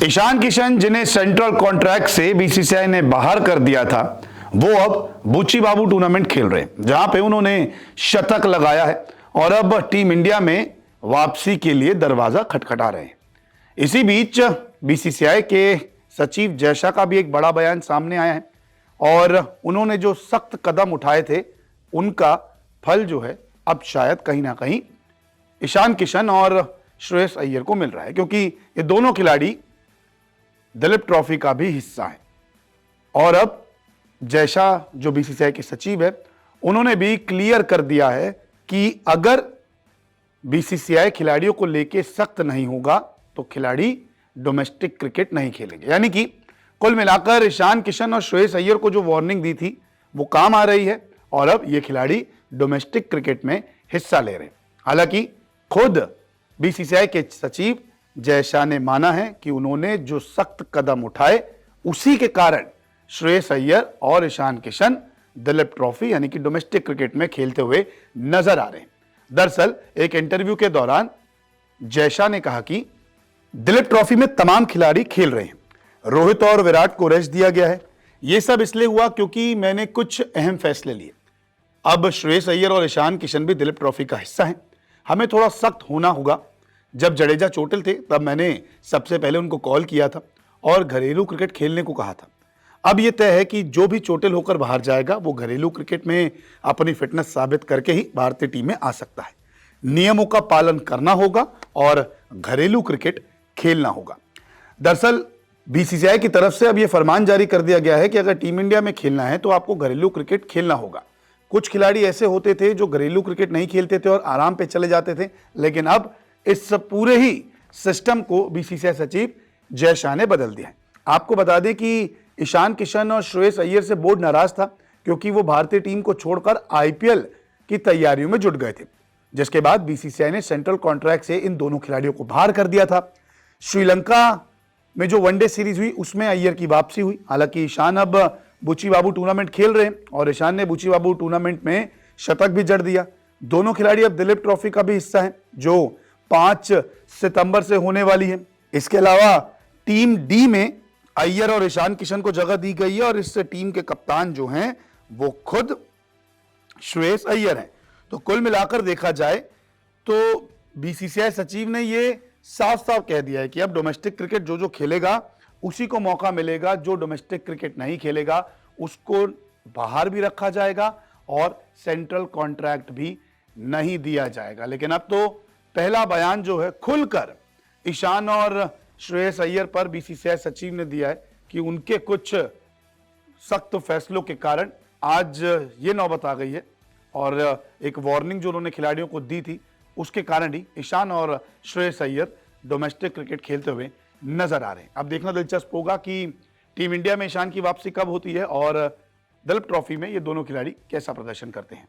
ईशान किशन, जिन्हें central contract से BCCI ने बाहर कर दिया था, वो अब बुची बाबू टूर्नामेंट खेल रहे हैं, जहां पे उन्होंने शतक लगाया है और अब टीम इंडिया में वापसी के लिए दरवाजा खटखटा रहे हैं। इसी बीच बीसीसीआई के सचिव जय शाह का भी एक बड़ा बयान सामने आया है और उन्होंने जो सख्त कदम उठाए थे उनका फल जो है अब शायद कहीं ना कहीं ईशान किशन और श्रेयस अय्यर को मिल रहा है, क्योंकि ये दोनों खिलाड़ी दिलीप ट्रॉफी का भी हिस्सा है। और अब जय शाह जो बीसीसीआई के सचिव है, उन्होंने भी क्लियर कर दिया है कि अगर बीसीसीआई खिलाड़ियों को लेके सख्त नहीं होगा तो खिलाड़ी डोमेस्टिक क्रिकेट नहीं खेलेंगे। यानी कि कुल मिलाकर ईशान किशन और श्रेयस अय्यर को जो वार्निंग दी थी वो काम आ रही है और अब ये खिलाड़ी डोमेस्टिक क्रिकेट में हिस्सा ले रहे हैं। हालांकि खुद बीसीसीआई के सचिव जय शाह ने माना है कि उन्होंने जो सख्त कदम उठाए उसी के कारण श्रेयस अय्यर और ईशान किशन दिलीप ट्रॉफी यानी कि डोमेस्टिक क्रिकेट में खेलते हुए नजर आ रहे हैं। दरअसल एक इंटरव्यू के दौरान जय शाह ने कहा कि दिलीप ट्रॉफी में तमाम खिलाड़ी खेल रहे हैं, रोहित और विराट को रेस्ट दिया गया है। यह सब इसलिए हुआ क्योंकि मैंने कुछ अहम फैसले लिए। अब श्रेयस अय्यर और ईशान किशन भी दिलीप ट्रॉफी का हिस्सा हैं। हमें थोड़ा सख्त होना होगा। जब जडेजा चोटिल थे तब मैंने सबसे पहले उनको कॉल किया था और घरेलू क्रिकेट खेलने को कहा था। अब यह तय है कि जो भी चोटिल होकर बाहर जाएगा वो घरेलू क्रिकेट में अपनी फिटनेस साबित करके ही भारतीय टीम में आ सकता है। नियमों का पालन करना होगा और घरेलू क्रिकेट खेलना होगा। दरअसल बीसीसीआई की तरफ से अब यह फरमान जारी कर दिया गया है कि अगर टीम इंडिया में खेलना है तो आपको घरेलू क्रिकेट खेलना होगा। कुछ खिलाड़ी ऐसे होते थे जो घरेलू क्रिकेट नहीं खेलते थे और आराम पे चले जाते थे, लेकिन अब इस पूरे ही सिस्टम को बीसीसीआई सचिव जय शाह ने बदल दिया है। आपको बता दें कि ईशान किशन और श्रेयस अय्यर से बोर्ड नाराज था क्योंकि वो भारतीय टीम को छोड़कर आईपीएल की तैयारियों में जुट गए थे, जिसके बाद बीसीसीआई ने सेंट्रल कॉन्ट्रैक्ट से इन दोनों खिलाड़ियों को बाहर कर दिया था। श्रीलंका में जो वनडे सीरीज हुई उसमें अय्यर की वापसी हुई। हालांकि ईशान अब बुची बाबू टूर्नामेंट खेल रहे हैं और ईशान ने बुची बाबू टूर्नामेंट में शतक भी जड़ दिया। दोनों खिलाड़ी अब दिलीप ट्रॉफी का भी हिस्सा हैं जो 5 सितंबर से होने वाली है। इसके अलावा टीम डी में अय्यर और ईशान किशन को जगह दी गई है और इस टीम के कप्तान जो हैं वो खुद श्रेयस अय्यर हैं। तो कुल मिलाकर देखा जाए तो बीसीसीआई सचिव ने ये साफ साफ कह दिया है कि अब डोमेस्टिक क्रिकेट जो खेलेगा उसी को मौका मिलेगा, जो डोमेस्टिक क्रिकेट नहीं खेलेगा उसको बाहर भी रखा जाएगा और सेंट्रल कॉन्ट्रैक्ट भी नहीं दिया जाएगा। लेकिन अब तो पहला बयान जो है खुलकर ईशान और श्रेयस अय्यर पर बीसीसीआई सचिव ने दिया है कि उनके कुछ सख्त फैसलों के कारण आज ये नौबत आ गई है और एक वार्निंग जो उन्होंने खिलाड़ियों को दी थी उसके कारण ही ईशान और श्रेयस अय्यर डोमेस्टिक क्रिकेट खेलते हुए नजर आ रहे हैं। अब देखना दिलचस्प होगा कि टीम इंडिया में ईशान की वापसी कब होती है और दिलीप ट्रॉफी में ये दोनों खिलाड़ी कैसा प्रदर्शन करते हैं।